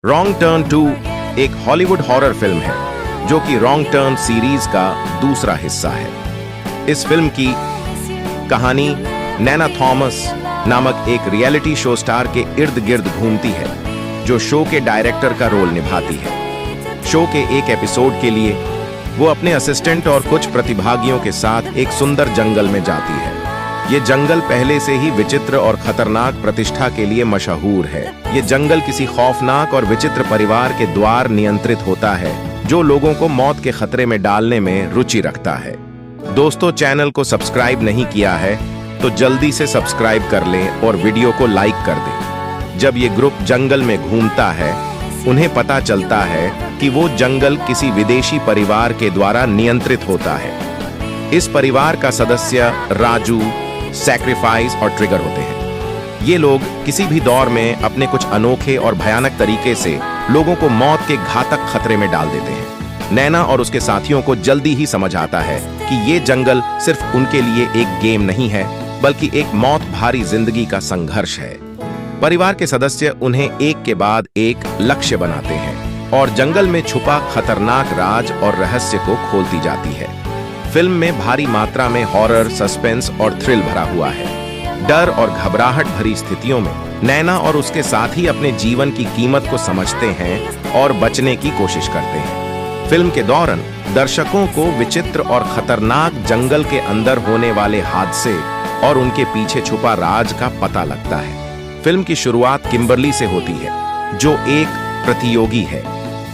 Wrong turn 2 एक Hollywood horror film है जो कि रॉन्ग टर्न सीरीज का दूसरा हिस्सा है। इस फिल्म की कहानी नैना थॉमस नामक एक रियलिटी शो स्टार के इर्द गिर्द घूमती है जो शो के डायरेक्टर का रोल निभाती है। शो के एक एपिसोड के लिए वो अपने असिस्टेंट और कुछ प्रतिभागियों के साथ एक सुंदर जंगल में जाती है। ये जंगल पहले से ही विचित्र और खतरनाक प्रतिष्ठा के लिए मशहूर है। ये जंगल किसी खौफनाक और विचित्र परिवार के द्वारा नियंत्रित होता है जो लोगों को मौत के खतरे में डालने में रुचि रखता है। दोस्तों, चैनल को सब्सक्राइब नहीं किया है तो जल्दी से सब्सक्राइब कर लें और वीडियो को लाइक कर दें। जब ये ग्रुप जंगल में घूमता है उन्हें पता चलता है कि वो जंगल किसी विदेशी परिवार के द्वारा नियंत्रित होता है। इस परिवार का सदस्य राजू, सैक्रिफाइस और ट्रिगर होते हैं। ये लोग किसी भी दौर में अपने कुछ अनोखे और भयानक तरीके से लोगों को मौत के घातक खतरे में डाल देते हैं। नैना और उसके साथियों को जल्दी ही समझ आता है कि ये जंगल सिर्फ उनके लिए एक गेम नहीं है बल्कि एक मौत भारी जिंदगी का संघर्ष है। परिवार के सदस्य उन्हें एक के बाद एक लक्ष्य बनाते हैं और जंगल में छुपा खतरनाक राज और रहस्य को खोलती जाती है। फिल्म में भारी मात्रा में हॉरर, सस्पेंस और थ्रिल भरा हुआ है। डर और घबराहट भरी स्थितियों में नैना और उसके साथी अपने जीवन की कीमत को समझते हैं और बचने की कोशिश करते हैं। फिल्म के दौरान दर्शकों को विचित्र और खतरनाक जंगल के अंदर होने वाले हादसे और उनके पीछे छुपा राज का पता लगता है। फिल्म की शुरुआत किम्बरली से होती है जो एक प्रतियोगी है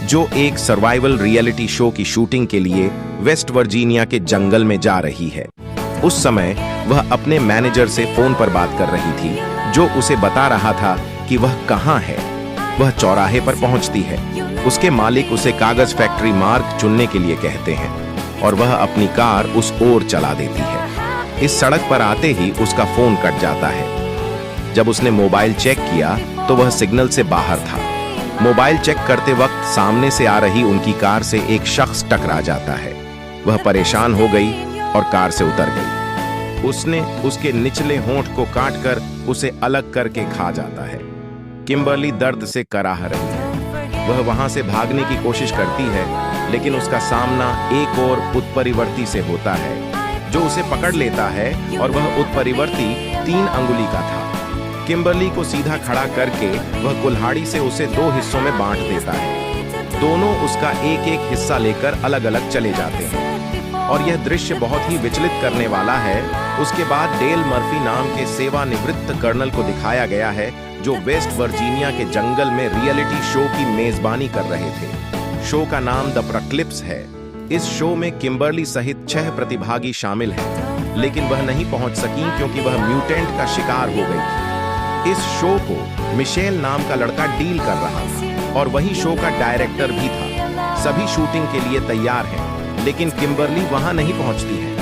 जो एक सर्वाइवल रियलिटी शो की शूटिंग के लिए वेस्ट वर्जीनिया के जंगल में जा रही है। उस समय वह अपने मैनेजर से फोन पर बात कर रही थी जो उसे बता रहा था कि वह कहां है। वह चौराहे पर पहुंचती है। उसके मालिक उसे कागज फैक्ट्री मार्ग चुनने के लिए कहते हैं और वह अपनी कार उस ओर चला देती है। इस सड़क पर आते ही उसका फोन कट जाता है। जब उसने मोबाइल चेक किया तो वह सिग्नल से बाहर था। मोबाइल चेक करते वक्त सामने से आ रही उनकी कार से एक शख्स टकरा जाता है। वह परेशान हो गई और कार से उतर गई। उसने उसके निचले होंठ को काटकर उसे अलग करके खा जाता है। किम्बरली दर्द से कराह रही है। वह वहां से भागने की कोशिश करती है लेकिन उसका सामना एक और उत्परिवर्ती से होता है जो उसे पकड़ लेता है और वह उत्परिवर्ती 3 अंगुली का था। किम्बरली को सीधा खड़ा करके वह कुल्हाड़ी से उसे 2 हिस्सों में बांट देता है। दोनों उसका एक एक हिस्सा लेकर अलग अलग चले जाते हैं और यह दृश्य बहुत ही विचलित करने वाला है। उसके बाद डेल मर्फी नाम के सेवानिवृत्त कर्नल को दिखाया गया है जो वेस्ट वर्जीनिया के जंगल में रियलिटी शो की मेजबानी कर रहे थे। शो का नाम द प्रक्लिप्स है। इस शो में किम्बरली सहित 6 प्रतिभागी शामिल हैं लेकिन वह नहीं पहुंच सकी क्योंकि वह म्यूटेंट का शिकार हो गई थी। इस शो को मिशेल नाम का लड़का डील कर रहा था और वही शो का डायरेक्टर भी था। सभी शूटिंग के लिए तैयार हैं लेकिन किम्बरली वहां नहीं पहुंचती है।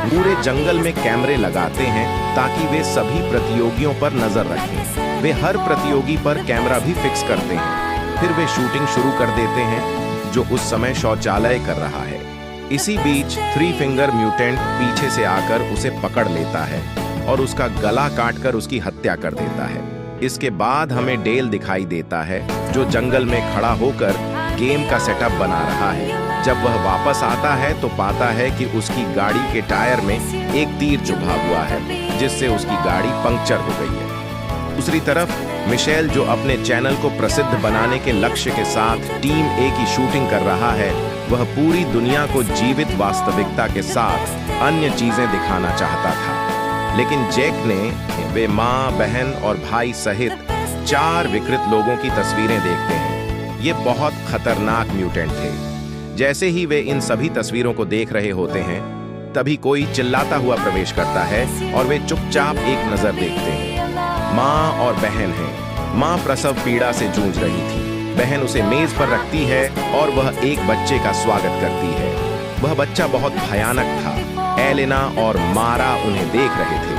पूरे जंगल में कैमरे लगाते हैं ताकि वे सभी प्रतियोगियों पर नजर रखें। वे हर प्रतियोगी पर कैमरा भी फिक्स करते हैं। फिर वे शूटिंग शुरू कर देते हैं जो उस समय शौचालय कर रहा है। इसी बीच 3 फिंगर म्यूटेंट पीछे से आकर उसे पकड़ लेता है और उसका गला काटकर उसकी हत्या कर देता है। इसके बाद हमें डेल दिखाई देता है जो जंगल में खड़ा होकर गेम का सेटअप बना रहा है। जब वह वापस आता है तो पाता है कि उसकी गाड़ी के टायर में एक तीर चुभा हुआ है जिससे उसकी गाड़ी पंक्चर हो गई है। दूसरी तरफ मिशेल जो अपने चैनल को प्रसिद्ध बनाने के लक्ष्य के साथ टीम ए की शूटिंग कर रहा है, वह पूरी दुनिया को जीवित वास्तविकता के साथ अन्य चीजें दिखाना चाहता था। लेकिन जैक ने वे माँ, बहन और भाई सहित 4 विकृत लोगों की तस्वीरें देखते हैं। ये बहुत खतरनाक म्यूटेंट थे। जैसे ही वे इन सभी तस्वीरों को देख रहे होते हैं तभी कोई चिल्लाता हुआ प्रवेश करता है और वे चुपचाप एक नजर देखते हैं। माँ और बहन हैं। माँ प्रसव पीड़ा से जूझ रही थी। बहन उसे मेज पर रखती है और वह एक बच्चे का स्वागत करती है। वह बच्चा बहुत भयानक था। एलेना और मारा उन्हें देख रहे थे।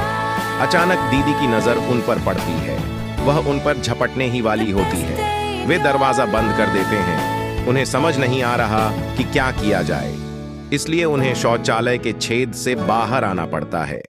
अचानक दीदी की नजर उन पर पड़ती है। वह उन पर झपटने ही वाली होती है। वे दरवाजा बंद कर देते हैं। उन्हें समझ नहीं आ रहा कि क्या किया जाए, इसलिए उन्हें शौचालय के छेद से बाहर आना पड़ता है।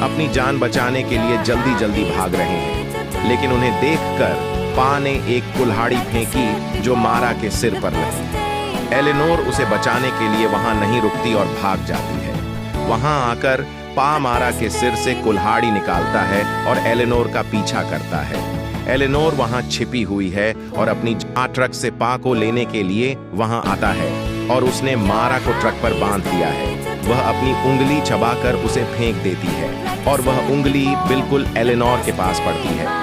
अपनी जान बचाने के लिए जल्दी जल्दी भाग रहे हैं लेकिन उन्हें देखकर पा ने एक कुल्हाड़ी फेंकी जो मारा के सिर पर लगी। एलेनोर उसे बचाने के लिए वहां नहीं रुकती और भाग जाती है। वहां आकर पा मारा के सिर से कुल्हाड़ी निकालता है और एलेनोर का पीछा करता है। एलेनोर वहां छिपी हुई है और अपनी ट्रक से पा को लेने के लिए वहां आता है और उसने मारा को ट्रक पर बांध दिया है। वह अपनी उंगली चबाकर उसे फेंक देती है और वह उंगली बिल्कुल एलेनोर के पास पड़ती है।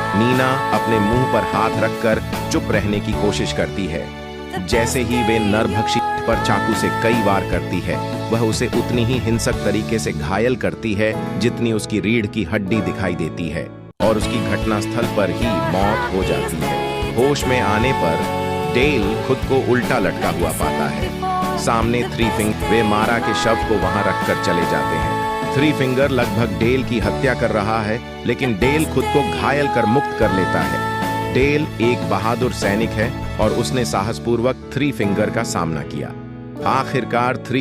नीना अपने मुंह पर हाथ रखकर चुप रहने की कोशिश करती है। जैसे ही वे नरभक्षी पर चाकू से कई वार करती है, वह उसे उतनी ही हिंसक तरीके से घायल करती है जितनी उसकी रीढ़ की हड्डी दिखाई देती है और उसकी घटनास्थल पर ही मौत हो जाती है। होश में आने पर डेल खुद को उल्टा लटका हुआ पाता है। सामने थ्री फिंगर वे मारा के शव को वहां रखकर चले जाते हैं। थ्री फिंगर लगभग डेल की हत्या कर रहा है, लेकिन डेल खुद को घायल कर मुक्त कर लेता है। डेल एक बहादुर सैनिक है और उसने साहसपूर्वक थ्री फिंगर का सामना किया। आखिरकार थ्री